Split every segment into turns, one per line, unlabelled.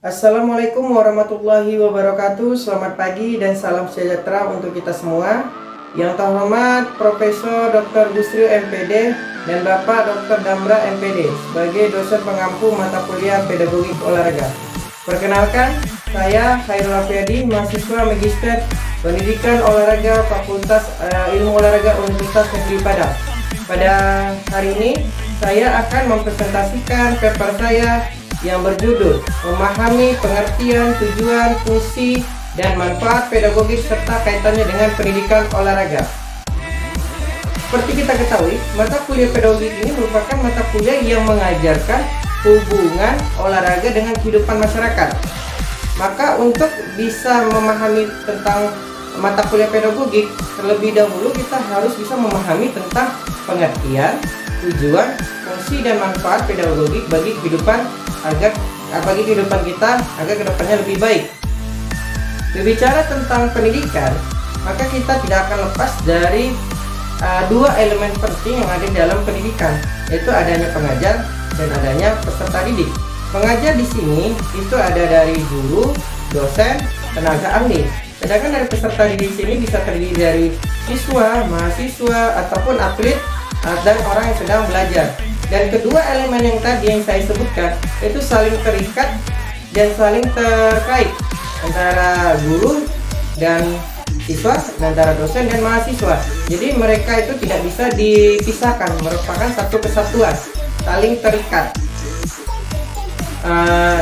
Assalamualaikum warahmatullahi wabarakatuh. Selamat pagi dan salam sejahtera untuk kita semua. Yang terhormat Profesor Dr. Busril MPD dan Bapak Dr. Damra MPD sebagai dosen pengampu mata kuliah pedagogik olahraga. Perkenalkan, saya Khairul Afriyadi, mahasiswa Magister Pendidikan Olahraga Fakultas Ilmu Olahraga Universitas Negeri Padang. Pada hari ini, saya akan mempresentasikan paper saya yang berjudul Memahami Pengertian, Tujuan, Fungsi, dan Manfaat Pedagogik serta kaitannya dengan pendidikan olahraga. Seperti kita ketahui, mata kuliah pedagogik ini merupakan mata kuliah yang mengajarkan hubungan olahraga dengan kehidupan masyarakat. Maka untuk bisa memahami tentang mata kuliah pedagogik, terlebih dahulu kita harus bisa memahami tentang pengertian, tujuan, fungsi, dan manfaat pedagogik bagi kehidupan kita agar kedepannya lebih baik. Berbicara tentang pendidikan, maka kita tidak akan lepas dari dua elemen penting yang ada di dalam pendidikan, yaitu adanya pengajar dan adanya peserta didik. Pengajar di sini itu ada dari guru, dosen, tenaga ahli. Sedangkan dari peserta didik sini bisa terdiri dari siswa, mahasiswa, ataupun atlet dan orang yang sedang belajar. Dan kedua elemen yang tadi yang saya sebutkan itu saling terikat dan saling terkait antara guru dan siswa, antara dosen dan mahasiswa. Jadi mereka itu tidak bisa dipisahkan, merupakan satu kesatuan, saling terikat.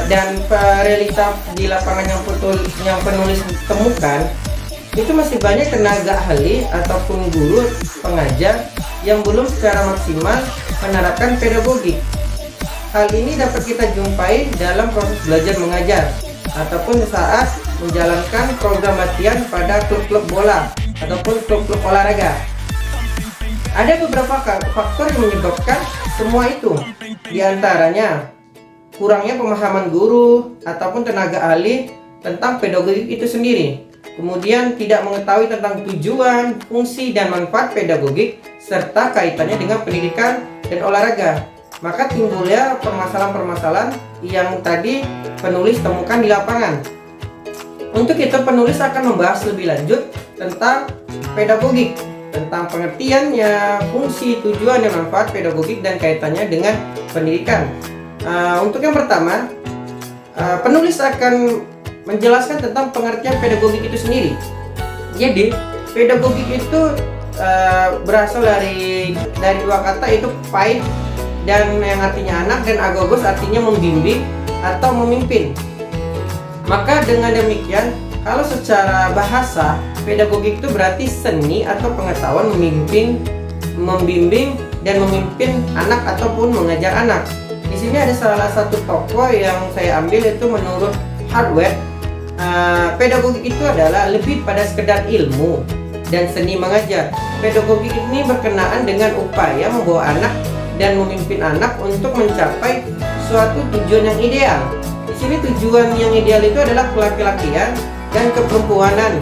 Dan realita di lapangan yang penulis temukan itu masih banyak tenaga ahli ataupun guru pengajar yang belum secara maksimal menerapkan pedagogik. Hal ini dapat kita jumpai dalam proses belajar mengajar ataupun saat menjalankan program latihan pada klub-klub bola ataupun klub-klub olahraga. Ada beberapa faktor yang menyebabkan semua itu. Di antaranya kurangnya pemahaman guru ataupun tenaga ahli tentang pedagogik itu sendiri. Kemudian tidak mengetahui tentang tujuan, fungsi, dan manfaat pedagogik serta kaitannya dengan pendidikan dan olahraga. Maka timbulnya permasalahan-permasalahan yang tadi penulis temukan di lapangan. Untuk itu penulis akan membahas lebih lanjut tentang pedagogik, tentang pengertiannya, fungsi, tujuan, dan manfaat pedagogik dan kaitannya dengan pendidikan. Untuk yang pertama, penulis akan menjelaskan tentang pengertian pedagogik itu sendiri. Jadi, pedagogik itu berasal dari dua kata, yaitu paid dan yang artinya anak, dan agogos artinya membimbing atau memimpin. Maka dengan demikian, kalau secara bahasa, pedagogik itu berarti seni atau pengetahuan membimbing dan memimpin anak ataupun mengajar anak. Di sini ada salah satu tokoh yang saya ambil, yaitu menurut Hardware. Pedagogik itu adalah lebih pada sekedar ilmu dan seni mengajar. Pedagogik ini berkenaan dengan upaya membawa anak dan memimpin anak untuk mencapai suatu tujuan yang ideal. Di sini tujuan yang ideal itu adalah kelaki-lakian dan keperempuanan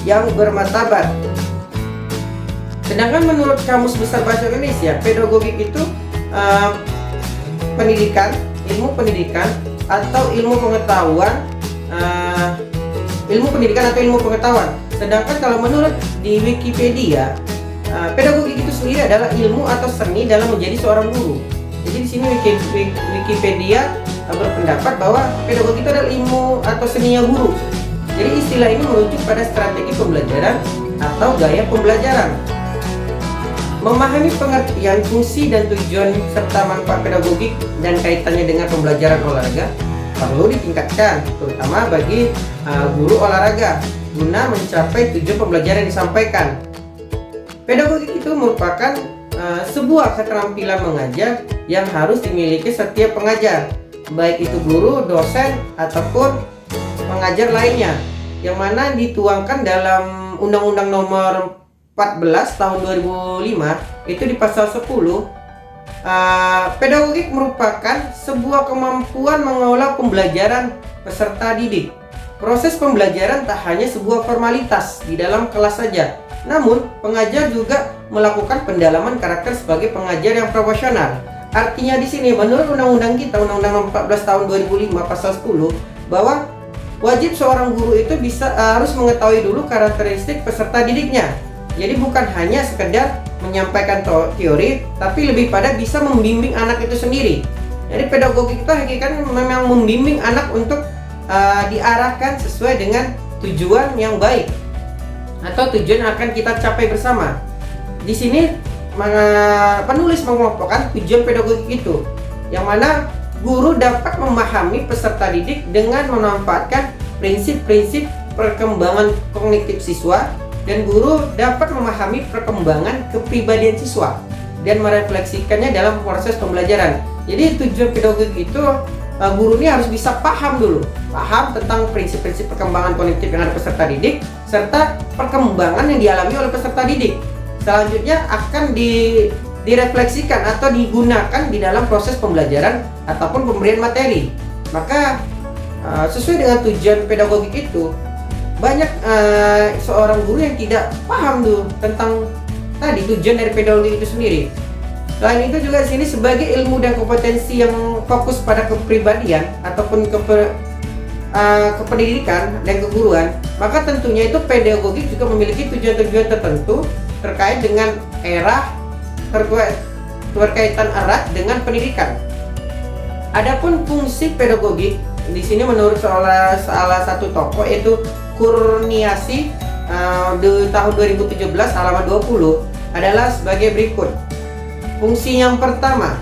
yang bermartabat. Sedangkan menurut Kamus Besar Bahasa Indonesia, pedagogik itu pendidikan, ilmu pendidikan atau ilmu pengetahuan, ilmu pendidikan atau ilmu pengetahuan. Sedangkan kalau menurut di Wikipedia, pedagogik itu sendiri adalah ilmu atau seni dalam menjadi seorang guru. Jadi di sini Wikipedia berpendapat bahwa pedagogik itu adalah ilmu atau seninya guru. Jadi istilah ini merujuk pada strategi pembelajaran atau gaya pembelajaran. Memahami pengertian, fungsi, dan tujuan serta manfaat pedagogik dan kaitannya dengan pembelajaran olahraga perlu ditingkatkan, terutama bagi guru olahraga, guna mencapai tujuan pembelajaran yang disampaikan. Pedagogik itu merupakan sebuah keterampilan mengajar yang harus dimiliki setiap pengajar, baik itu guru, dosen, ataupun pengajar lainnya, yang mana dituangkan dalam Undang-Undang Nomor 14 tahun 2005 itu di pasal 10. Pedagogik merupakan sebuah kemampuan mengelola pembelajaran peserta didik. Proses pembelajaran tak hanya sebuah formalitas di dalam kelas saja, namun pengajar juga melakukan pendalaman karakter sebagai pengajar yang profesional. Artinya di sini menurut undang-undang kita, Undang-Undang 14 tahun 2005 pasal 10, bahwa wajib seorang guru itu harus mengetahui dulu karakteristik peserta didiknya. Jadi bukan hanya sekedar menyampaikan teori, tapi lebih pada bisa membimbing anak itu sendiri. Jadi pedagogik itu hakikatnya memang membimbing anak untuk diarahkan sesuai dengan tujuan yang baik atau tujuan yang akan kita capai bersama. Di sini penulis mengelompokkan tujuan pedagogik itu, yang mana guru dapat memahami peserta didik dengan memanfaatkan prinsip-prinsip perkembangan kognitif siswa, dan guru dapat memahami perkembangan kepribadian siswa dan merefleksikannya dalam proses pembelajaran. Jadi tujuan pedagogik itu guru ini harus bisa paham tentang prinsip-prinsip perkembangan kognitif yang ada peserta didik serta perkembangan yang dialami oleh peserta didik. Selanjutnya akan direfleksikan atau digunakan di dalam proses pembelajaran ataupun pemberian materi. Maka sesuai dengan tujuan pedagogik itu, banyak seorang guru yang tidak paham tentang tadi tujuan dari pedagogik itu sendiri. Selain itu juga di sini sebagai ilmu dan kompetensi yang fokus pada kepribadian ataupun kependidikan dan keguruan, maka tentunya itu pedagogik juga memiliki tujuan-tujuan tertentu terkait dengan berkaitan erat dengan pendidikan. Adapun fungsi pedagogik di sini menurut salah satu tokoh yaitu Kurniasi di tahun 2017 halaman 20 adalah sebagai berikut. Fungsi yang pertama,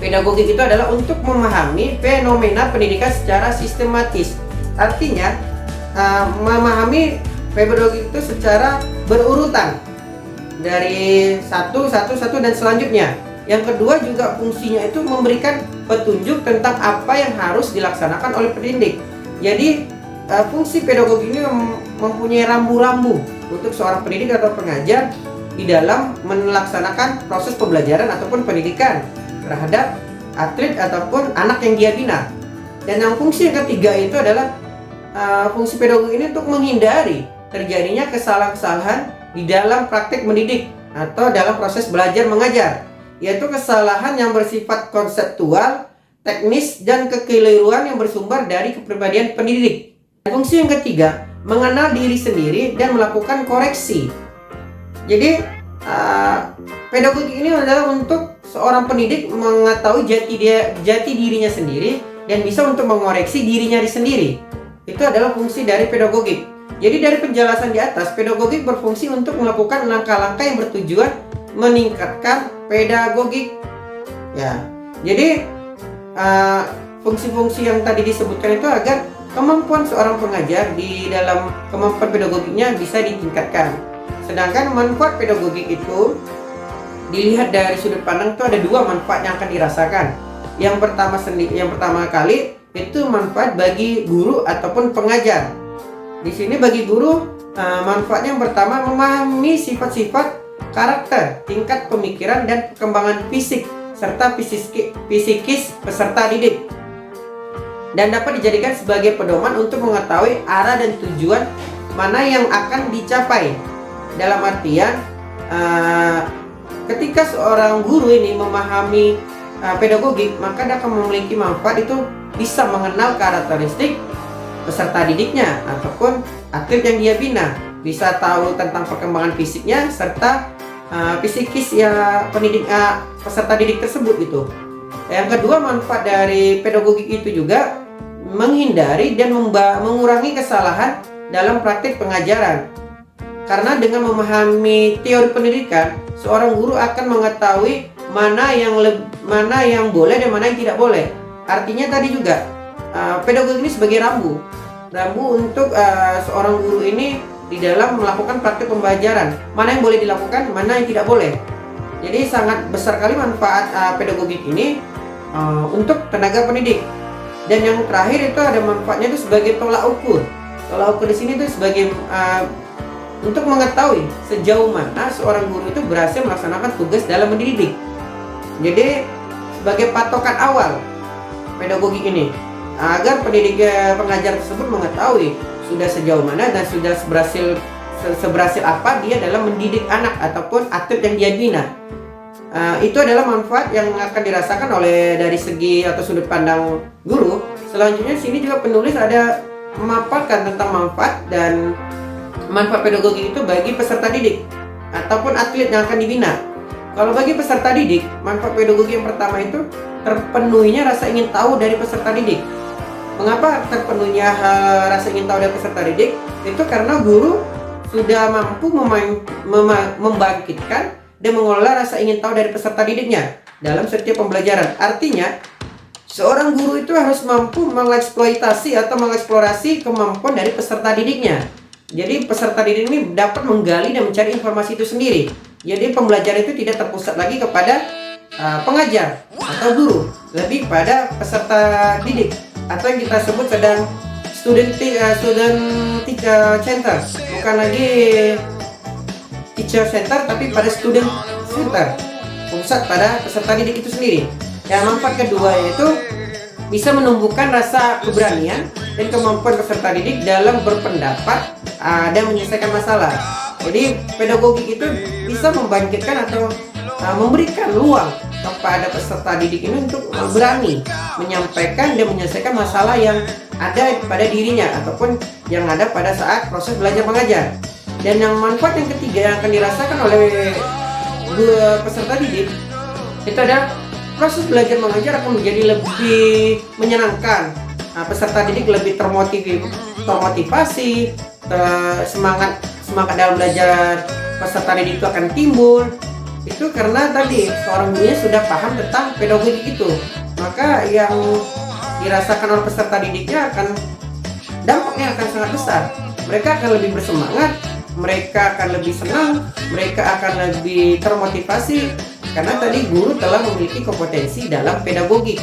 pedagogik itu adalah untuk memahami fenomena pendidikan secara sistematis. Artinya memahami pedagogik itu secara berurutan dari satu dan selanjutnya. Yang kedua juga fungsinya itu memberikan petunjuk tentang apa yang harus dilaksanakan oleh pendidik. Jadi fungsi pedagogik ini mempunyai rambu-rambu untuk seorang pendidik atau pengajar di dalam melaksanakan proses pembelajaran ataupun pendidikan terhadap atlet ataupun anak yang dia bina. Dan yang fungsi yang ketiga itu adalah fungsi pedagogik ini untuk menghindari terjadinya kesalahan-kesalahan di dalam praktik mendidik atau dalam proses belajar mengajar, yaitu kesalahan yang bersifat konseptual, teknis, dan kekeliruan yang bersumber dari kepribadian pendidik. Fungsi yang ketiga, mengenal diri sendiri dan melakukan koreksi. Jadi pedagogik ini adalah untuk seorang pendidik mengetahui jati dirinya sendiri dan bisa untuk mengoreksi dirinya sendiri. Itu adalah fungsi dari pedagogik. Jadi dari penjelasan di atas, pedagogik berfungsi untuk melakukan langkah-langkah yang bertujuan meningkatkan pedagogik. Ya, jadi fungsi-fungsi yang tadi disebutkan itu agar kemampuan seorang pengajar di dalam kemampuan pedagogiknya bisa ditingkatkan. Sedangkan manfaat pedagogik itu dilihat dari sudut pandang itu ada dua manfaat yang akan dirasakan. Yang pertama kali itu manfaat bagi guru ataupun pengajar. Di sini bagi guru manfaatnya yang pertama memahami sifat-sifat karakter, tingkat pemikiran dan perkembangan fisik serta psikis peserta didik, dan dapat dijadikan sebagai pedoman untuk mengetahui arah dan tujuan mana yang akan dicapai. Dalam artian ketika seorang guru ini memahami pedagogik, maka dia akan memiliki manfaat itu bisa mengenal karakteristik peserta didiknya ataupun atlet yang dia bina, bisa tahu tentang perkembangan fisiknya serta psikis peserta didik tersebut gitu. Yang kedua, manfaat dari pedagogik itu juga menghindari dan mengurangi kesalahan dalam praktik pengajaran. Karena dengan memahami teori pendidikan, seorang guru akan mengetahui mana yang boleh dan mana yang tidak boleh. Artinya tadi juga pedagogik ini sebagai rambu untuk seorang guru ini di dalam melakukan praktik pembelajaran, mana yang boleh dilakukan, mana yang tidak boleh. Jadi sangat besar kali manfaat pedagogik ini untuk tenaga pendidik. Dan yang terakhir itu ada manfaatnya itu sebagai tolak ukur. Tolak ukur di sini itu sebagai untuk mengetahui sejauh mana seorang guru itu berhasil melaksanakan tugas dalam mendidik. Jadi sebagai patokan awal pedagogik ini agar pengajar tersebut mengetahui sudah sejauh mana dan sudah seberhasil apa dia dalam mendidik anak ataupun atlet yang dia bina. Itu adalah manfaat yang akan dirasakan oleh dari segi atau sudut pandang guru. Selanjutnya sini juga penulis ada memaparkan tentang manfaat dan manfaat pedagogi itu bagi peserta didik ataupun atlet yang akan dibina. Kalau bagi peserta didik, manfaat pedagogi yang pertama itu terpenuhinya rasa ingin tahu dari peserta didik. Mengapa terpenuhinya rasa ingin tahu dari peserta didik? Itu karena guru sudah mampu membangkitkan dan mengelola rasa ingin tahu dari peserta didiknya dalam setiap pembelajaran. Artinya, seorang guru itu harus mampu mengeksploitasi atau mengeksplorasi kemampuan dari peserta didiknya. Jadi peserta didik ini dapat menggali dan mencari informasi itu sendiri. Jadi pembelajaran itu tidak terpusat lagi kepada pengajar atau guru, lebih pada peserta didik atau yang kita sebut sedang student teacher center, bukan lagi teacher center tapi pada student center, pusat pada peserta didik itu sendiri. Dan manfaat kedua yaitu bisa menumbuhkan rasa keberanian dan kemampuan peserta didik dalam berpendapat dan menyelesaikan masalah. Jadi pedagogi itu bisa membangkitkan atau memberikan ruang kepada peserta didik ini untuk berani menyampaikan dan menyelesaikan masalah yang ada pada dirinya ataupun yang ada pada saat proses belajar mengajar. Dan yang manfaat yang ketiga yang akan dirasakan oleh peserta didik itu adalah proses belajar mengajar akan menjadi lebih menyenangkan. Peserta didik lebih termotivasi, semangat dalam belajar peserta didik itu akan timbul. Itu karena tadi seorang gurunya sudah paham tentang pedagogi itu. Maka yang dirasakan oleh peserta didiknya dampaknya akan sangat besar. Mereka akan lebih bersemangat, mereka akan lebih senang, mereka akan lebih termotivasi karena tadi guru telah memiliki kompetensi dalam pedagogi,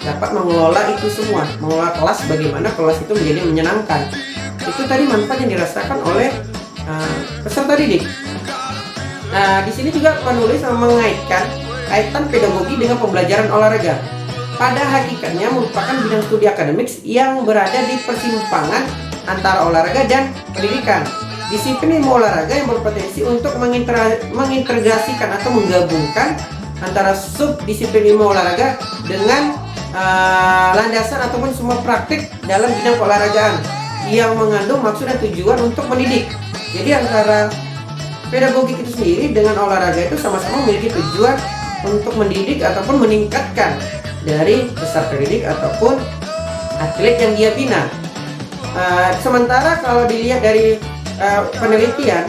dapat mengelola itu semua, mengelola kelas, bagaimana kelas itu menjadi menyenangkan. Itu tadi manfaat yang dirasakan oleh peserta didik. Nah, di sini juga penulis mengaitkan kaitan pedagogi dengan pembelajaran olahraga. Pada hakikatnya merupakan bidang studi akademik yang berada di persimpangan antara olahraga dan pendidikan. Disiplin ilmu olahraga yang berpotensi untuk mengintegrasikan atau menggabungkan antara subdisiplin ilmu olahraga dengan landasan ataupun semua praktik dalam bidang keolahragaan yang mengandung maksud dan tujuan untuk mendidik. Jadi antara pedagogi itu sendiri dengan olahraga itu sama-sama memiliki tujuan untuk mendidik ataupun meningkatkan dari peserta didik ataupun atlet yang dia bina. Sementara kalau dilihat dari penelitian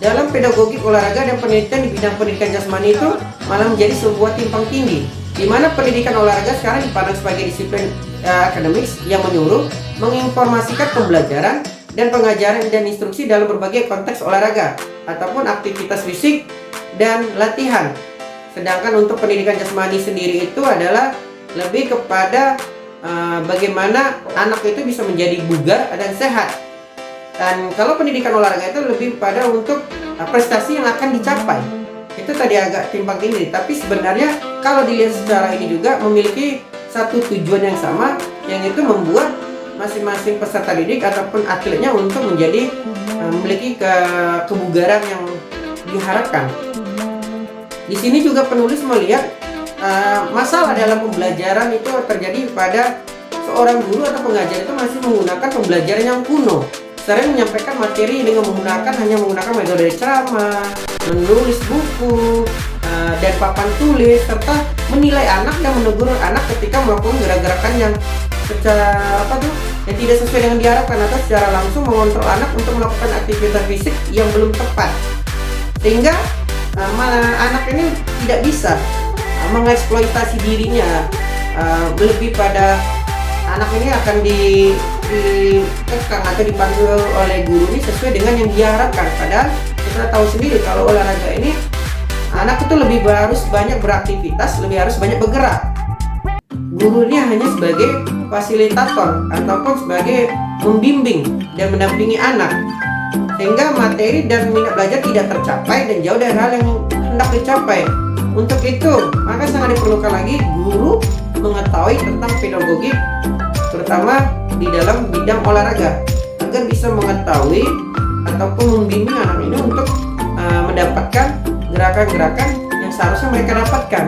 dalam pedagogi olahraga dan penelitian di bidang pendidikan jasmani itu malah menjadi sebuah timpang tindih, di mana pendidikan olahraga sekarang dipandang sebagai disiplin akademik yang menyuruh menginformasikan pembelajaran dan pengajaran dan instruksi dalam berbagai konteks olahraga ataupun aktivitas fisik dan latihan. Sedangkan untuk pendidikan jasmani sendiri itu adalah lebih kepada bagaimana anak itu bisa menjadi bugar dan sehat. Dan kalau pendidikan olahraga itu lebih pada untuk prestasi yang akan dicapai. Itu tadi agak timpang tindih, tapi sebenarnya kalau dilihat secara ini juga memiliki satu tujuan yang sama, yang itu membuat masing-masing peserta didik ataupun atletnya untuk menjadi memiliki kebugaran yang diharapkan. Di sini juga penulis melihat masalah dalam pembelajaran itu terjadi pada seorang guru atau pengajar itu masih menggunakan pembelajaran yang kuno, sering menyampaikan materi dengan hanya menggunakan metode ceramah, menulis buku dan papan tulis, serta menilai anak dan menegur anak ketika melakukan gerakan yang yang tidak sesuai dengan diharapkan, atau secara langsung mengontrol anak untuk melakukan aktivitas fisik yang belum tepat, sehingga anak ini tidak bisa mengeksploitasi dirinya. Lebih pada anak ini akan dikekang atau dipandu oleh guru ini sesuai dengan yang diharapkan. Padahal kita tahu sendiri kalau olahraga ini anak itu harus banyak beraktivitas, harus banyak bergerak. Gurunya hanya sebagai fasilitator ataupun sebagai membimbing dan mendampingi anak, sehingga materi dan minat belajar tidak tercapai dan jauh dari hal yang hendak dicapai. Untuk itu, maka sangat diperlukan lagi guru mengetahui tentang pedagogi, terutama di dalam bidang olahraga, agar bisa mengetahui ataupun membimbing anak ini untuk mendapatkan gerakan-gerakan yang seharusnya mereka dapatkan.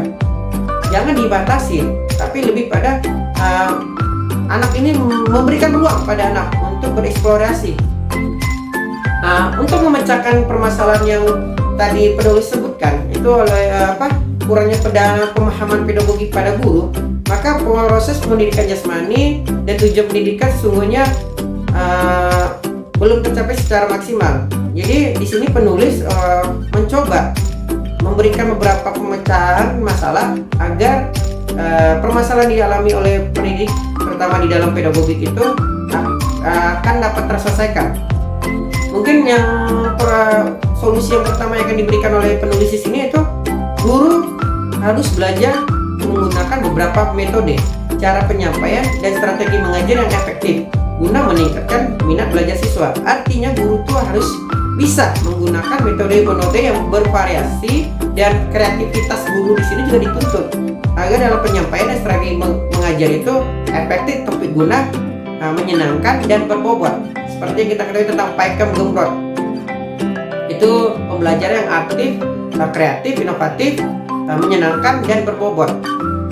Jangan dibatasi, tapi lebih pada anak ini memberikan ruang pada anak untuk bereksplorasi. Untuk memecahkan permasalahan yang tadi penulis sebutkan itu oleh kurangnya pemahaman pedagogi pada guru, maka proses pendidikan jasmani dan tujuan pendidikan sesungguhnya belum tercapai secara maksimal. Jadi di sini penulis mencoba memberikan beberapa pemecahan masalah agar permasalahan dialami oleh pendidik, terutama di dalam pedagogik itu akan dapat terselesaikan. Mungkin yang solusi yang pertama yang akan diberikan oleh penulis di sini itu guru harus belajar menggunakan beberapa metode, cara penyampaian dan strategi mengajar yang efektif guna meningkatkan minat belajar siswa. Artinya guru itu harus bisa menggunakan metode-metode yang bervariasi dan kreativitas guru di sini juga dituntut agar dalam penyampaian dan strategi mengajar itu efektif tapi guna menyenangkan dan berbobot. Seperti yang kita ketahui tentang Pakem Gemrot, itu pembelajaran yang aktif, kreatif, inovatif, menyenangkan dan berbobot.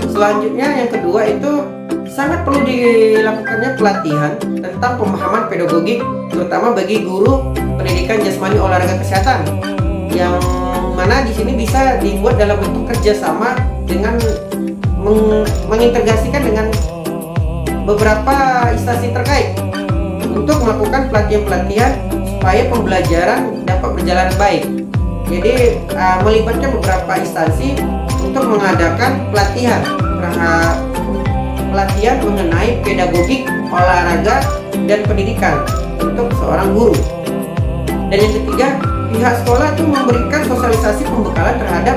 Selanjutnya yang kedua itu sangat perlu dilakukannya pelatihan tentang pemahaman pedagogik, terutama bagi guru pendidikan jasmani olahraga kesehatan, yang mana di sini bisa dibuat dalam bentuk kerjasama dengan mengintegrasikan dengan beberapa instansi terkait untuk melakukan pelatihan-pelatihan supaya pembelajaran dapat berjalan baik. Jadi melibatkan beberapa instansi untuk mengadakan pelatihan mengenai pedagogik olahraga dan pendidikan untuk seorang guru. Dan yang ketiga, pihak sekolah itu memberikan sosialisasi pembekalan terhadap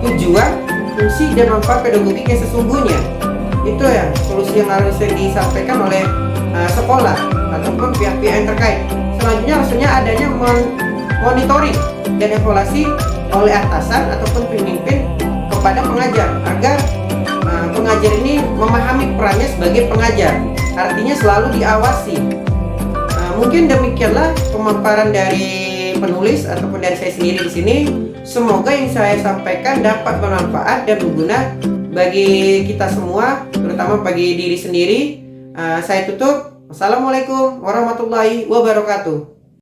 tujuan, fungsi dan manfaat pedagogik yang sesungguhnya. Itu ya solusi yang harus disampaikan oleh sekolah ataupun pihak-pihak yang terkait. Selanjutnya harusnya adanya monitoring dan evaluasi oleh atasan ataupun pemimpin kepada pengajar agar pengajar ini memahami perannya sebagai pengajar. Artinya selalu diawasi. Mungkin demikianlah pemaparan dari penulis ataupun dari saya sendiri di sini. Semoga yang saya sampaikan dapat bermanfaat dan berguna bagi kita semua, terutama bagi diri sendiri. Saya tutup. Wassalamualaikum warahmatullahi wabarakatuh.